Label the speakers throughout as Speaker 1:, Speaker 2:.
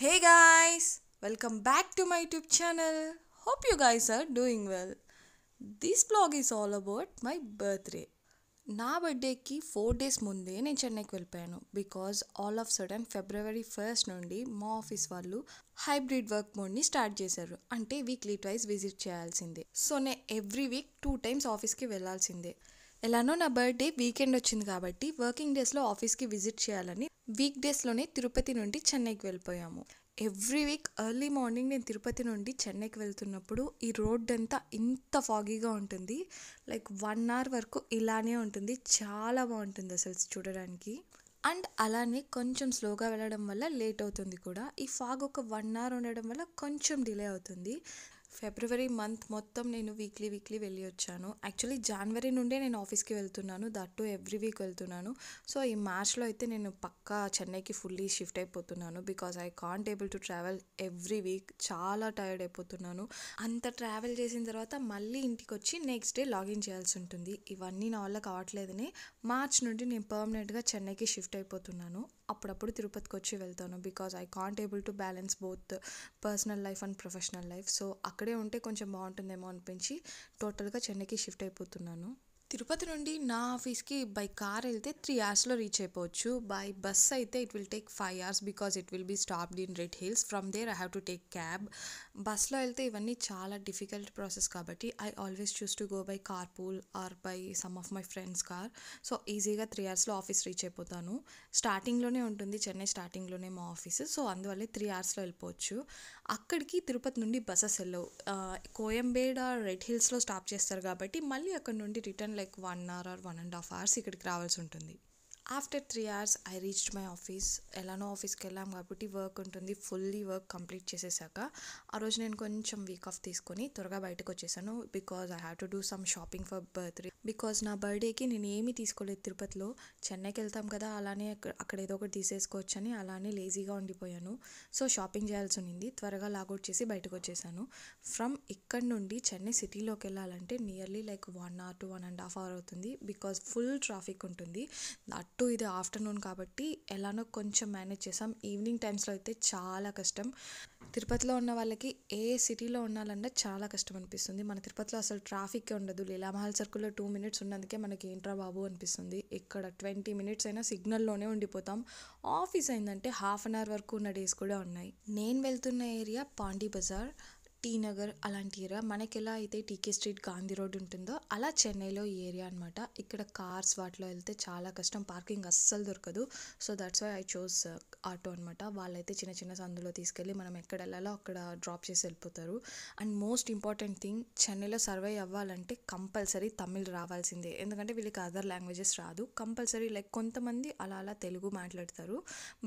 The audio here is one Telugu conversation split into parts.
Speaker 1: Hey guys, welcome back to my YouTube channel. Hope you guys are doing well. This vlog is all about my birthday. నా బర్త్డేకి 4 days ముందే నేను చెన్నైకి వెళ్ళిపోయాను because all of sudden February 1st నుండి మా ఆఫీస్ వాళ్ళు హైబ్రిడ్ వర్క్ మోడ్ని స్టార్ట్ చేశారు. అంటే వీక్లీ ట్వైస్ విజిట్ చేయాల్సిందే. సో నేను ఎవ్రీ వీక్ 2 times ఆఫీస్కి వెళ్ళాల్సిందే. ఎలానో నా బర్త్డే వీకెండ్ వచ్చింది కాబట్టి వర్కింగ్ డేస్లో ఆఫీస్కి విజిట్ చేయాలని వీక్ డేస్లోనే తిరుపతి నుండి చెన్నైకి వెళ్ళిపోయాము. ఎవ్రీ వీక్ ఎర్లీ మార్నింగ్ నేను తిరుపతి నుండి చెన్నైకి వెళ్తున్నప్పుడు ఈ రోడ్ అంతా ఇంత ఫాగీగా ఉంటుంది. లైక్ 1 hour వరకు ఇలానే ఉంటుంది. చాలా బాగుంటుంది అసలు చూడడానికి. అండ్ అలానే కొంచెం స్లోగా వెళ్ళడం వల్ల లేట్ అవుతుంది కూడా. ఈ ఫాగ్ ఒక 1 hour ఉండడం వల్ల కొంచెం డిలే అవుతుంది. ఫిబ్రవరి మంత్ మొత్తం నేను వీక్లీ వెళ్ళి వచ్చాను. యాక్చువల్లీ జనవరి నుండే నేను ఆఫీస్కి వెళ్తున్నాను, దట్ ఎవ్రీ వీక్ వెళ్తున్నాను. సో ఈ మార్చ్లో అయితే నేను పక్కా చెన్నైకి ఫుల్లీ షిఫ్ట్ అయిపోతున్నాను because I can't able to travel every week. చాలా టైర్డ్ అయిపోతున్నాను. అంత ట్రావెల్ చేసిన తర్వాత మళ్ళీ ఇంటికి వచ్చి నెక్స్ట్ డే లాగిన్ చేయాల్సి ఉంటుంది. ఇవన్నీ నా వల్ల కావట్లేదని మార్చ్ నుండి నేను పర్మనెంట్గా చెన్నైకి షిఫ్ట్ అయిపోతున్నాను. అప్పుడప్పుడు తిరుపతికి వచ్చి వెళ్తాను because I can't able to balance both personal life and professional life. So అక్కడే ఉంటే కొంచెం బాగుంటుందేమో అనిపించి టోటల్గా చెన్నైకి షిఫ్ట్ అయిపోతున్నాను. తిరుపతి నుండి నా ఆఫీస్కి బై కార్ వెళ్తే 3 hours రీచ్ అయిపోవచ్చు. బై బస్ అయితే it will take 5 hours because it will be stopped in Red Hills. From there I have to take cab. బస్లో వెళ్తే ఇవన్నీ చాలా డిఫికల్ట్ ప్రాసెస్ కాబట్టి I always choose to go by car pool or by some of my friends car. So ఈజీగా 3 hours ఆఫీస్ రీచ్ అయిపోతాను. స్టార్టింగ్లోనే ఉంటుంది చెన్నై, స్టార్టింగ్లోనే మా ఆఫీస్. సో అందువల్లే 3 hours వెళ్ళిపోవచ్చు. అక్కడికి తిరుపతి నుండి బస్సెస్ వెళ్ళవు. కోయంబేడ రెడ్ హిల్స్లో స్టాప్ చేస్తారు కాబట్టి మళ్ళీ అక్కడ నుండి return like 1 hour or 1.5 hours ఇక్కడికి రావాల్సి ఉంటుంది. After 3 hours I reached my office. ఎలానో ఆఫీస్కి వెళ్ళాం కాబట్టి వర్క్ ఉంటుంది. ఫుల్లీ వర్క్ కంప్లీట్ చేసేసాక ఆ రోజు నేను కొంచెం వీక్ ఆఫ్ తీసుకొని త్వరగా బయటకు వచ్చేసాను because I have to do some shopping for birthday. Because నా బర్త్డేకి నేను ఏమీ తీసుకోలేదు తిరుపతిలో. చెన్నైకి వెళ్తాం కదా, అలానే అక్కడ ఏదో ఒకటి తీసేసుకోవచ్చు అని అలానే లేజీగా ఉండిపోయాను. సో షాపింగ్ చేయాల్సి ఉంది. త్వరగా లాగౌట్ చేసి బయటకు వచ్చేసాను. ఫ్రమ్ ఇక్కడ నుండి చెన్నై సిటీలోకి వెళ్ళాలంటే nearly like 1 hour to 1.5 hour అవుతుంది బికాజ్ ఫుల్ ట్రాఫిక్ ఉంటుంది. అటు ఇది ఆఫ్టర్నూన్ కాబట్టి ఎలానో కొంచెం మేనేజ్ చేసాం. ఈవినింగ్ టైమ్స్లో అయితే చాలా కష్టం. తిరుపతిలో ఉన్న వాళ్ళకి ఏ సిటీలో ఉండాలన్నా చాలా కష్టం అనిపిస్తుంది. మన తిరుపతిలో అసలు ట్రాఫిక్ ఉండదు. లీలామహల్ సర్కిల్లో 2 minutes ఉన్నందుకే మనకి ఏంట్రా బాబు అనిపిస్తుంది. ఇక్కడ 20 minutes అయినా సిగ్నల్లోనే ఉండిపోతాం. ఆఫీస్ అయిందంటే 1/2 hour వరకు ఉన్న డేస్ కూడా ఉన్నాయి. నేను వెళ్తున్న ఏరియా పాండీ బజార్, టీ నగర్ అలాంటి ఏరియా. మనకి ఎలా అయితే టీకే స్ట్రీట్, గాంధీ రోడ్ ఉంటుందో అలా చెన్నైలో ఈ ఏరియా అనమాట. ఇక్కడ కార్స్ వాటిలో వెళ్తే చాలా కష్టం, పార్కింగ్ అస్సలు దొరకదు. So that's why I chose auto అనమాట. వాళ్ళైతే చిన్న చిన్న సందులో తీసుకెళ్ళి మనం ఎక్కడ వెళ్ళాలో అక్కడ డ్రాప్ చేసి వెళ్ళిపోతారు. అండ్ మోస్ట్ ఇంపార్టెంట్ థింగ్, చెన్నైలో సర్వైవ్ అవ్వాలంటే కంపల్సరీ తమిళ్ రావాల్సిందే. ఎందుకంటే వీళ్ళకి అదర్ లాంగ్వేజెస్ రాదు. కంపల్సరీ లైక్ కొంతమంది అలా తెలుగు మాట్లాడతారు,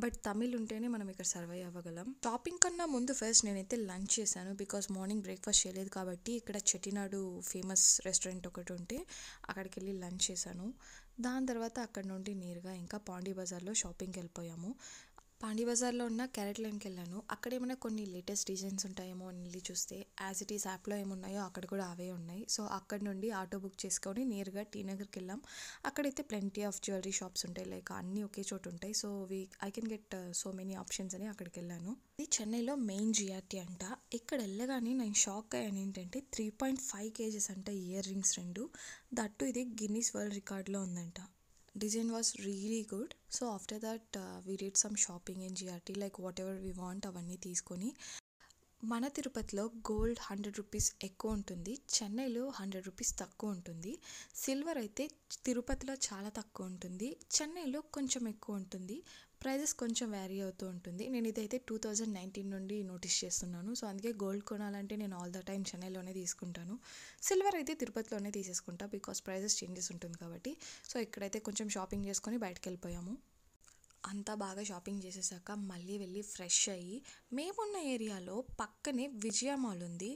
Speaker 1: బట్ తమిళ్ ఉంటేనే మనం ఇక్కడ సర్వైవ్ అవ్వగలం. షాపింగ్ కన్నా ముందు ఫస్ట్ నేనైతే లంచ్ చేశాను బికాజ్ మార్నింగ్ బ్రేక్ఫాస్ట్ చేయలేదు కాబట్టి. ఇక్కడ చెట్టినాడు ఫేమస్ రెస్టారెంట్ ఒకటి ఉంటే అక్కడికి వెళ్ళి లంచ్ చేశాను. దాని తర్వాత అక్కడ నుండి నేరుగా ఇంకా పాండీ బజార్లో షాపింగ్కి వెళ్ళిపోయాము. పాండీ బజార్లో ఉన్న క్యారెట్ లైన్కి వెళ్ళాను. అక్కడ ఏమైనా కొన్ని లేటెస్ట్ డిజైన్స్ ఉంటాయేమో అని వెళ్ళి చూస్తే యాజ్ ఇట్ ఈస్ యాప్లో ఏమున్నాయో అక్కడ కూడా అవే ఉన్నాయి. సో అక్కడ నుండి ఆటో బుక్ చేసుకొని నేరుగా టీ నగర్కి వెళ్ళాం. అక్కడైతే ప్లెంటీ ఆఫ్ జ్యువెలరీ షాప్స్ ఉంటాయి, లైక్ అన్నీ ఒకే చోటు ఉంటాయి. So I can get so many options అని అక్కడికి వెళ్ళాను. ఇది చెన్నైలో మెయిన్ జిఆర్టీ అంట. ఇక్కడ వెళ్ళగానే నేను షాక్ అయ్యాను. ఏంటంటే 3.5 kgs అంట ఇయర్ రింగ్స్ 2. దట్టు ఇది గిన్నీస్ వరల్డ్ రికార్డ్లో ఉందంట. Design was really good. So after that we did some shopping in GRT, like whatever we want అవన్నీ తీసుకొని. మన తిరుపతిలో గోల్డ్ 100 రూపీస్ ఎక్కువ ఉంటుంది, చెన్నైలో 100 రూపీస్ తక్కువ ఉంటుంది. సిల్వర్ అయితే తిరుపతిలో చాలా తక్కువ ఉంటుంది, చెన్నైలో కొంచెం ఎక్కువ ఉంటుంది. ప్రైజెస్ కొంచెం వ్యారీ అవుతూ ఉంటుంది. నేను ఇదైతే 2019 నుండి నోటీస్ చేస్తున్నాను. సో అందుకే గోల్డ్ కొనాలంటే నేను ఆల్ ద టైమ్ చెన్నైలోనే తీసుకుంటాను. సిల్వర్ అయితే తిరుపతిలోనే తీసేసుకుంటా బికాస్ ప్రైజెస్ చేంజెస్ ఉంటుంది కాబట్టి. సో ఇక్కడైతే కొంచెం షాపింగ్ చేసుకొని బయటకు వెళ్ళిపోయాము. అంతా బాగా షాపింగ్ చేసేసాక మళ్ళీ వెళ్ళి ఫ్రెష్ అయ్యి, మేమున్న ఏరియాలో పక్కనే విజయ మాల్ ఉంది.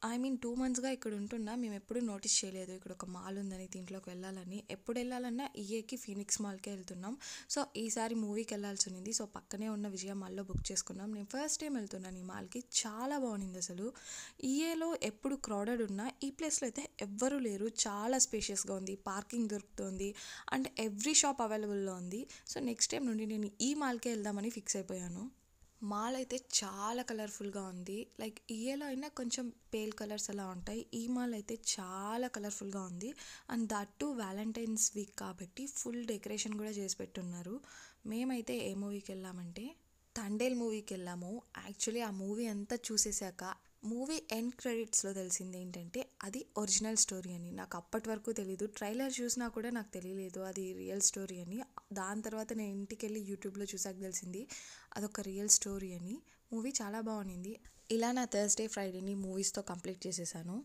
Speaker 1: ఐ మీన్ 2 monthsగా ఇక్కడ ఉంటున్నా, మేము ఎప్పుడు నోటీస్ చేయలేదు ఇక్కడ ఒక మాల్ ఉందని, దీంట్లోకి వెళ్ళాలని. ఎప్పుడు వెళ్ళాలన్నా ఈఏకి ఫీనిక్స్ మాల్కే వెళ్తున్నాం. సో ఈసారి మూవీకి వెళ్ళాల్సి ఉంది. సో పక్కనే ఉన్న విజయ మాల్లో బుక్ చేసుకున్నాం. నేను ఫస్ట్ టైం వెళ్తున్నాను ఈ మాల్కి. చాలా బాగుంది అసలు. ఈఏలో ఎప్పుడు క్రౌడెడ్ ఉన్నా ఈ ప్లేస్లో అయితే ఎవ్వరూ లేరు. చాలా స్పేషియస్గా ఉంది, పార్కింగ్ దొరుకుతుంది అండ్ ఎవ్రీ షాప్ అవైలబుల్లో ఉంది. సో నెక్స్ట్ టైం నుండి నేను ఈ మాల్కే వెళ్దామని ఫిక్స్ అయిపోయాను. మాల్ అయితే చాలా కలర్ఫుల్గా ఉంది. లైక్ ఈఏలో అయినా కొంచెం పేల్ కలర్స్ అలా ఉంటాయి. ఈ మాల్ అయితే చాలా కలర్ఫుల్గా ఉంది. And that to Valentine's week కాబట్టి ఫుల్ డెకరేషన్ కూడా చేసి పెట్టున్నారు. మేమైతే ఏ మూవీకి వెళ్ళామంటే తండేల్ మూవీకి వెళ్ళాము. యాక్చువల్లీ ఆ మూవీ అంతా చూసేసాక మూవీ ఎండ్ క్రెడిట్స్లో తెలిసింది ఏంటంటే అది ఒరిజినల్ స్టోరీ అని. నాకు అప్పటి వరకు తెలీదు. ట్రైలర్ చూసినా కూడా నాకు తెలియలేదు అది రియల్ స్టోరీ అని. దాని తర్వాత నేను ఇంటికి వెళ్ళి యూట్యూబ్లో చూసాక తెలిసింది అదొక రియల్ స్టోరీ అని. మూవీ చాలా బాగుంది. ఇలా నా థర్స్డే ఫ్రైడేని మూవీస్తో కంప్లీట్ చేసేసాను.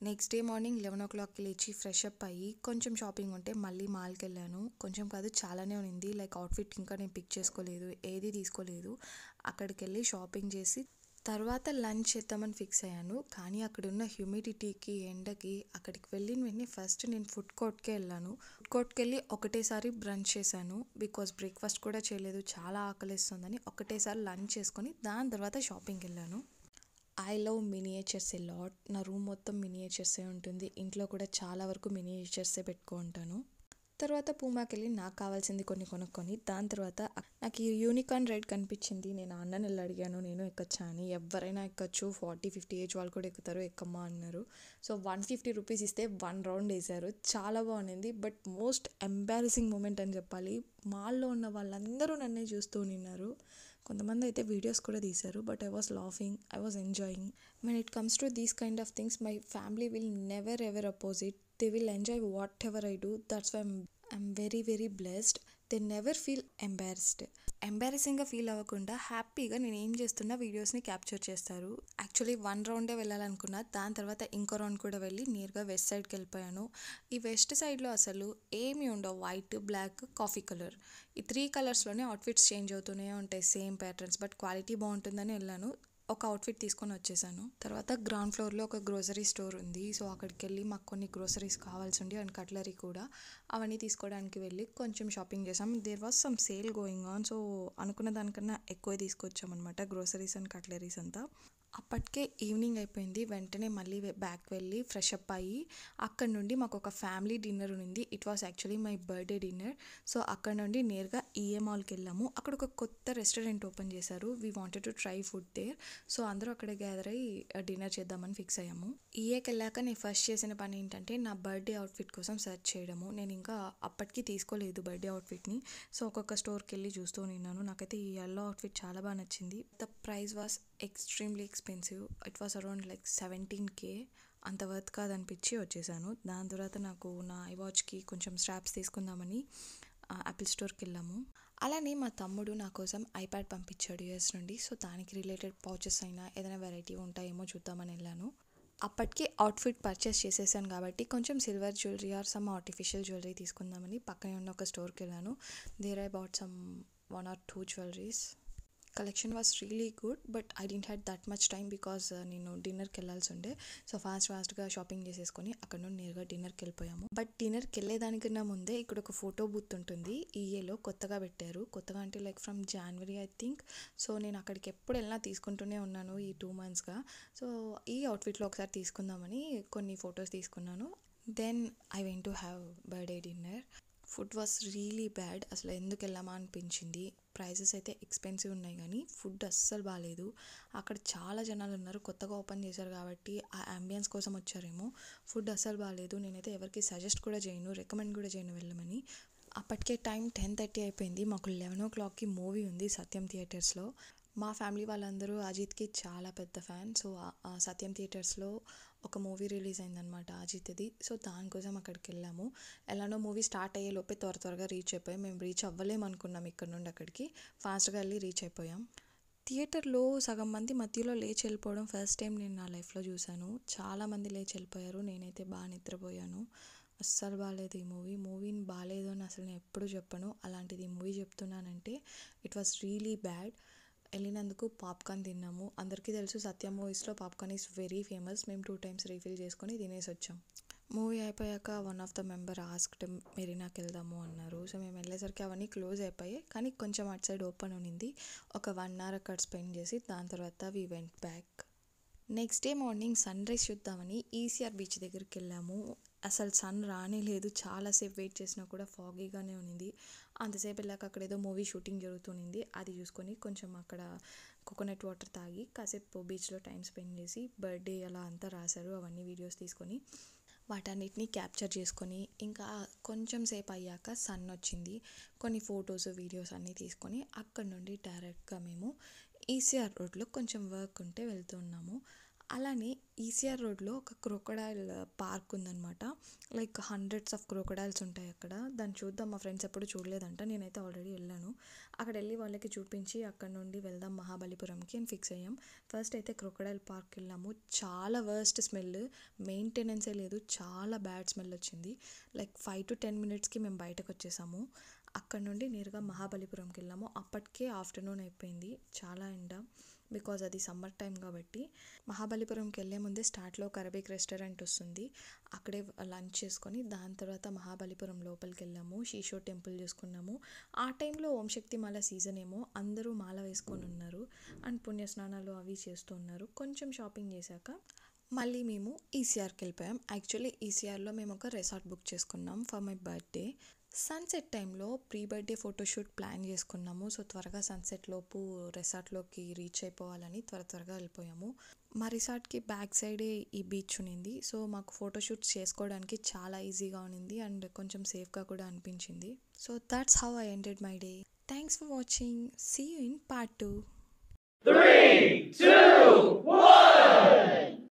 Speaker 1: నెక్స్ట్ డే మార్నింగ్ 11 o'clockకి లేచి ఫ్రెష్ అప్ అయ్యి కొంచెం షాపింగ్ ఉంటే మళ్ళీ మాల్కి వెళ్ళాను. కొంచెం కాదు చాలానే ఉంది. లైక్ అవుట్ఫిట్ ఇంకా నేను పిక్ చేసుకోలేదు, ఏది తీసుకోలేదు. అక్కడికి వెళ్ళి షాపింగ్ చేసి తర్వాత లంచ్ చేద్దామని ఫిక్స్ అయ్యాను. కానీ అక్కడున్న హ్యూమిడిటీకి ఎండకి అక్కడికి వెళ్ళిన వెంటనే ఫస్ట్ నేను ఫుడ్ కోర్ట్కే వెళ్ళాను. ఫుడ్ కోర్ట్కి వెళ్ళి ఒకటేసారి బ్రంచ్ చేశాను. బికాజ్ బ్రేక్ఫాస్ట్ కూడా చేయలేదు, చాలా ఆకలిస్తుందని. ఒకటేసారి లంచ్ చేసుకొని దాని తర్వాత షాపింగ్కి వెళ్ళాను. I love miniatures a lot. నా రూమ్ మొత్తం మినియేచర్సే ఉంటుంది. ఇంట్లో కూడా చాలా వరకు మినియేచర్సే పెట్టుకుంటాను. తర్వాత పూమాకి వెళ్ళి నాకు కావాల్సింది కొన్ని కొనుక్కొని దాని తర్వాత నాకు ఈ యూనికార్న్ రైడ్ కనిపించింది. నేను అన్నని వెళ్ళి అడిగాను నేను ఎక్కొచ్చా అని. ఎవరైనా ఎక్కొచ్చు, 40-50 ఏజ్ వాళ్ళు కూడా ఎక్కుతారు, ఎక్కమ్మా అన్నారు. సో 150 రూపీస్ ఇస్తే 1 రౌండ్ వేశారు. చాలా బాగుంది. బట్ మోస్ట్ ఎంబారసింగ్ మూమెంట్ అని చెప్పాలి. మాల్లో ఉన్న వాళ్ళందరూ నన్నే చూస్తూ ఉన్నారు. కొంతమంది అయితే వీడియోస్ కూడా తీశారు. But I was laughing, I was enjoying. When it comes to these kind of things my family will never ever oppose it. They will enjoy whatever I do. That's why I'm very very blessed. They never feel embarrassed. ఎంబారసింగ్గా ఫీల్ అవ్వకుండా హ్యాపీగా నేను ఏం చేస్తున్న వీడియోస్ని క్యాప్చర్ చేస్తారు. యాక్చువల్లీ 1 రౌండే వెళ్ళాలనుకున్నా. దాని తర్వాత ఇంకో రౌండ్ కూడా వెళ్ళి నేరుగా వెస్ట్ సైడ్కి వెళ్ళిపోయాను. ఈ వెస్ట్ సైడ్లో అసలు ఏమీ ఉండవు. వైట్, బ్లాక్, కాఫీ కలర్, ఈ 3 కలర్స్లోనే అవుట్ఫిట్స్ చేంజ్ అవుతూనే ఉంటాయి. సేమ్ ప్యాటర్న్స్, బట్ క్వాలిటీ బాగుంటుందని వెళ్ళాను. ఒక అవుట్ఫిట్ తీసుకొని వచ్చేసాను. తర్వాత గ్రౌండ్ ఫ్లోర్లో ఒక గ్రోసరీ స్టోర్ ఉంది. సో అక్కడికి వెళ్ళి మాకు కొన్ని గ్రోసరీస్ కావాల్సి ఉండి అండ్ కట్లరీ కూడా, అవన్నీ తీసుకోవడానికి వెళ్ళి కొంచెం షాపింగ్ చేసాం. There was some sale going on. So అనుకున్న దానికన్నా ఎక్కువ తీసుకొచ్చామన్నమాట గ్రోసరీస్ అండ్ కట్లరీస్ అంతా. అప్పటికే ఈవినింగ్ అయిపోయింది. వెంటనే మళ్ళీ బ్యాక్ వెళ్ళి ఫ్రెష్ అప్ అయ్యి అక్కడ నుండి మాకు ఒక ఫ్యామిలీ డిన్నర్ ఉంది. It was actually my birthday dinner. So అక్కడ నుండి నేరుగా ఈఏ మాల్కి వెళ్ళాము. అక్కడ ఒక కొత్త రెస్టారెంట్ ఓపెన్ చేశారు. We wanted to try food there. So అందరూ అక్కడ గ్యాదర్ అయ్యి డిన్నర్ చేద్దామని ఫిక్స్ అయ్యాము. ఈఏకి వెళ్ళాక నేను ఫస్ట్ చేసిన పని ఏంటంటే నా బర్త్డే అవుట్ఫిట్ కోసం సెర్చ్ చేయడము. నేను ఇంకా అప్పటికి తీసుకోలేదు బర్త్డే అవుట్ఫిట్ని. సో ఒక్కొక్క స్టోర్కి వెళ్ళి చూస్తూ ఉన్నాను. నాకైతే ఈ ఎల్లో అవుట్ఫిట్ చాలా బాగా నచ్చింది. The price was extremely expensive. It was around like 17K. అంత వర్త్ కాదనిపించి వచ్చేసాను. దాని తర్వాత నాకు నా ఐవాచ్కి కొంచెం స్ట్రాప్స్ తీసుకుందామని యాపిల్ స్టోర్కి వెళ్ళాము. అలానే మా తమ్ముడు నా కోసం ఐప్యాడ్ పంపించాడు యూఎస్ నుండి. సో దానికి రిలేటెడ్ పౌచెస్ అయినా ఏదైనా వెరైటీ ఉంటాయేమో చూద్దామని వెళ్ళాను. అప్పటికి అవుట్ఫిట్ పర్చేస్ చేసేసాను కాబట్టి కొంచెం silver jewellery or some artificial jewellery తీసుకుందామని పక్కనే ఉన్న ఒక స్టోర్కి వెళ్ళాను. There I bought some 1 or 2 jewelleries. Collection was really good. But I didn't had that much time because నేను డిన్నర్కి వెళ్ళాల్సి ఉండే. సో ఫాస్ట్గా షాపింగ్ చేసేసుకొని అక్కడ నుండి నేరుగా డిన్నర్కి వెళ్ళిపోయాము. బట్ డిన్నర్కి వెళ్ళేదానికన్నా ముందే ఇక్కడ ఒక ఫోటో బూత్ ఉంటుంది. ఈఏలో కొత్తగా పెట్టారు. కొత్తగా అంటే like from January I think. So నేను అక్కడికి ఎప్పుడు వెళ్ళినా తీసుకుంటూనే ఉన్నాను ఈ 2 monthsగా. సో ఈ అవుట్ఫిట్లో ఒకసారి తీసుకుందామని కొన్ని ఫొటోస్ తీసుకున్నాను. Then I went to have birthday dinner. Food was really bad. అసలు ఎందుకు వెళ్ళామా అనిపించింది. ప్రైజెస్ అయితే ఎక్స్పెన్సివ్ ఉన్నాయి కానీ ఫుడ్ అస్సలు బాగాలేదు. అక్కడ చాలా జనాలు ఉన్నారు. కొత్తగా ఓపెన్ చేశారు కాబట్టి ఆ అంబియన్స్ కోసం వచ్చారేమో. ఫుడ్ అస్సలు బాగాలేదు. నేనైతే ఎవరికి సజెస్ట్ కూడా చేయను, రికమెండ్ కూడా చేయను వెళ్ళమని. అప్పటికే టైం 10:30 అయిపోయింది. మాకు 11 o'clockకి మూవీ ఉంది సత్యం థియేటర్స్లో. మా ఫ్యామిలీ వాళ్ళందరూ అజిత్కి చాలా పెద్ద ఫ్యాన్. సో సత్యం థియేటర్స్లో ఒక మూవీ రిలీజ్ అయిందనమాట అజిత్ది. సో దానికోసం అక్కడికి వెళ్ళాము. ఎలానో మూవీ స్టార్ట్ అయ్యే లోపే త్వరగా రీచ్ అయిపోయాం. మేము రీచ్ అవ్వలేమనుకున్నాం ఇక్కడ నుండి అక్కడికి. ఫాస్ట్గా వెళ్ళి రీచ్ అయిపోయాం. థియేటర్లో సగం మంది మధ్యలో లేచి వెళ్ళిపోవడం ఫస్ట్ టైం నేను నా లైఫ్లో చూశాను. చాలామంది లేచి వెళ్ళిపోయారు. నేనైతే బాగా నిద్రపోయాను. అస్సలు బాగాలేదు ఈ మూవీని బాగాలేదు అని అసలు నేను ఎప్పుడూ చెప్పను. అలాంటిది ఈ మూవీ చెప్తున్నానంటే ఇట్ వాస్ రియలీ బ్యాడ్. వెళ్ళినందుకు పాప్కార్న్ తిన్నాము. అందరికీ తెలుసు సత్యం మూవీస్లో పాప్కార్న్ ఈజ్ వెరీ ఫేమస్. మేము 2 times రీఫిల్ చేసుకొని తినేసి వచ్చాం. మూవీ అయిపోయాక one of the member asked మెరీనాకి వెళ్దాము అన్నారు. సో మేము వెళ్ళేసరికి అవన్నీ క్లోజ్ అయిపోయాయి. కానీ కొంచెం అటు సైడ్ ఓపెన్ ఉంది. ఒక 1 hour అక్కడ స్పెండ్ చేసి దాని తర్వాత we went back. Next day morning sunrise చూద్దామని ఈసీఆర్ బీచ్ దగ్గరికి వెళ్ళాము. అసలు సన్ రానే లేదు. చాలాసేపు వెయిట్ చేసినా కూడా ఫాగీగానే ఉంది. అంతసేపు వెళ్ళాక అక్కడ ఏదో మూవీ షూటింగ్ జరుగుతుంది. అది చూసుకొని కొంచెం అక్కడ కోకోనట్ వాటర్ తాగి కాసేపు బీచ్లో టైం స్పెండ్ చేసి బర్త్డే అలా అంతా రాశారు. అవన్నీ వీడియోస్ తీసుకొని వాటన్నిటిని క్యాప్చర్ చేసుకొని ఇంకా కొంచెం సేపు అయ్యాక సన్ వచ్చింది. కొన్ని ఫొటోస్ వీడియోస్ అన్నీ తీసుకొని అక్కడ నుండి డైరెక్ట్గా మేము ఈసీఆర్ రోడ్లో కొంచెం వర్క్ ఉంటే వెళ్తున్నాము. అలానే ఈసీఆర్ రోడ్లో ఒక క్రొకడైల్ పార్క్ ఉందన్నమాట. లైక్ హండ్రెడ్స్ ఆఫ్ క్రొకడైల్స్ ఉంటాయి అక్కడ. దాన్ని చూద్దాం, మా ఫ్రెండ్స్ ఎప్పుడు చూడలేదంట, నేనైతే ఆల్రెడీ వెళ్ళాను. అక్కడ వెళ్ళి వాళ్ళకి చూపించి అక్కడ నుండి వెళ్దాం మహాబలిపురంకి అని ఫిక్స్ అయ్యాం. ఫస్ట్ అయితే క్రొకడైల్ పార్క్ వెళ్ళాము. చాలా వర్స్ట్ స్మెల్, మెయింటెనెన్సే లేదు, చాలా బ్యాడ్ స్మెల్ వచ్చింది. లైక్ 5 to 10 minutesకి మేము బయటకు వచ్చేసాము. అక్కడ నుండి నేరుగా మహాబలిపురంకి వెళ్ళాము. అప్పటికే ఆఫ్టర్నూన్ అయిపోయింది, చాలా ఎండ, బికాజ్ అది సమ్మర్ టైం కాబట్టి. మహాబలిపురంకి వెళ్ళే ముందే స్టార్ట్లో ఒక అరబిక్ రెస్టారెంట్ వస్తుంది, అక్కడే లంచ్ చేసుకొని దాని తర్వాత మహాబలిపురం లోపలికి వెళ్ళాము. షీషో టెంపుల్ చూసుకున్నాము. ఆ టైంలో ఓం శక్తి మాల సీజన్ ఏమో, అందరూ మాల వేసుకొని ఉన్నారు అండ్ పుణ్యస్నానాలు అవి చేస్తూ ఉన్నారు. కొంచెం షాపింగ్ చేశాక మళ్ళీ మేము ఈసీఆర్కి వెళ్ళిపోయాం. యాక్చువల్లీ ఈసీఆర్లో మేము ఒక రిసార్ట్ బుక్ చేసుకున్నాం ఫర్ మై బర్త్డే. సన్సెట్ టైంలో ప్రీ బర్త్డే ఫోటోషూట్ ప్లాన్ చేసుకున్నాము. సో త్వరగా సన్సెట్ లోపు రిసార్ట్లోకి రీచ్ అయిపోవాలని త్వరగా వెళ్ళిపోయాము. మా రిసార్ట్కి బ్యాక్ సైడే ఈ బీచ్ ఉన్నింది. సో మాకు ఫోటోషూట్స్ చేసుకోవడానికి చాలా ఈజీగా ఉన్నింది అండ్ కొంచెం సేఫ్గా కూడా అనిపించింది. So that's how I ended my day. Thanks for watching. See you in part 2.
Speaker 2: 3, 2, 1.